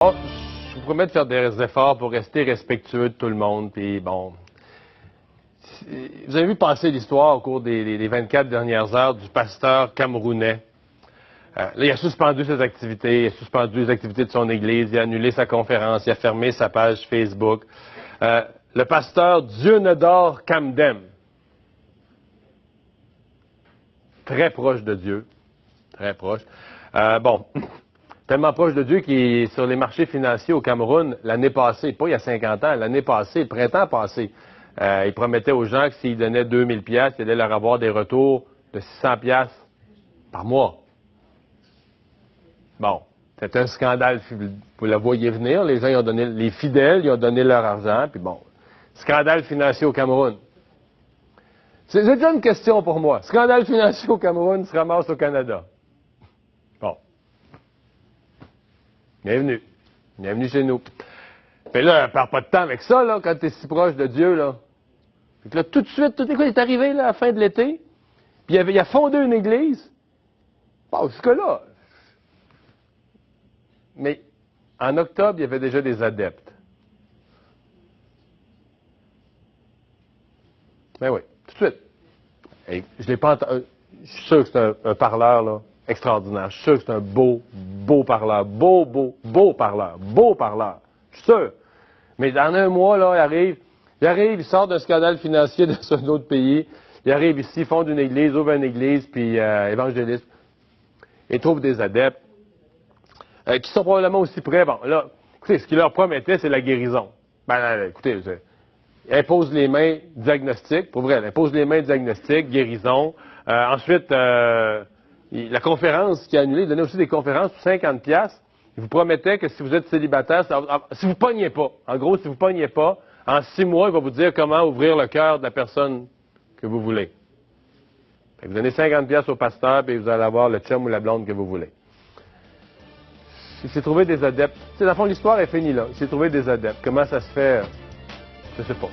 Oh, je vous promets de faire des efforts pour rester respectueux de tout le monde. Puis bon, vous avez vu passer l'histoire au cours des 24 dernières heures du pasteur camerounais. Là, il a suspendu ses activités, il a suspendu les activités de son église, il a annulé sa conférence, il a fermé sa page Facebook. Le pasteur Dieunedor Kamdem, très proche de Dieu, très proche. Bon, tellement proche de Dieu qu'il est sur les marchés financiers au Cameroun l'année passée, pas il y a 50 ans, l'année passée, le printemps passé. Il promettait aux gens que s'ils donnaient 2000 pièces, il allait leur avoir des retours de 600 pièces par mois. Bon, c'est un scandale. Vous le voyez venir, les gens, ils ont donné, les fidèles, ils ont donné leur argent, puis bon, scandale financier au Cameroun. C'est déjà une question pour moi. Scandale financier au Cameroun se ramasse au Canada. Bon. Bienvenue. Bienvenue chez nous. Mais là, perds pas de temps avec ça, là, quand t'es si proche de Dieu, là. Fait que là, tout de suite, tout est arrivé, là, à la fin de l'été, puis il a fondé une église. Bon, jusque-là. Mais en octobre, il y avait déjà des adeptes. Ben oui, tout de suite. Et je l'ai pas entendu. Je suis sûr que c'est un parleur, là, extraordinaire. Je suis sûr que c'est un beau parleur. Beau parleur. Je suis sûr. Mais dans un mois, là, il sort d'un scandale financier dans un autre pays. Il arrive ici, fonde une église, ouvre une église, puis évangéliste. Il trouve des adeptes qui sont probablement aussi prêts. Bon, là, écoutez, ce qu'il leur promettait, c'est la guérison. Ben, écoutez, impose les mains, diagnostic, pour vrai, impose les mains, diagnostic, guérison. Ensuite, la conférence qui a annulé, il donnait aussi des conférences pour 50 pièces. Il vous promettait que si vous êtes célibataire, si vous pognez pas, en gros, si vous pognez pas, en 6 mois, il va vous dire comment ouvrir le cœur de la personne que vous voulez. Fait que vous donnez 50 pièces au pasteur, puis vous allez avoir le chum ou la blonde que vous voulez. Il s'est trouvé des adeptes. Tu sais, dans le fond, l'histoire est finie là. Il s'est trouvé des adeptes. Comment ça se fait? Je sais pas.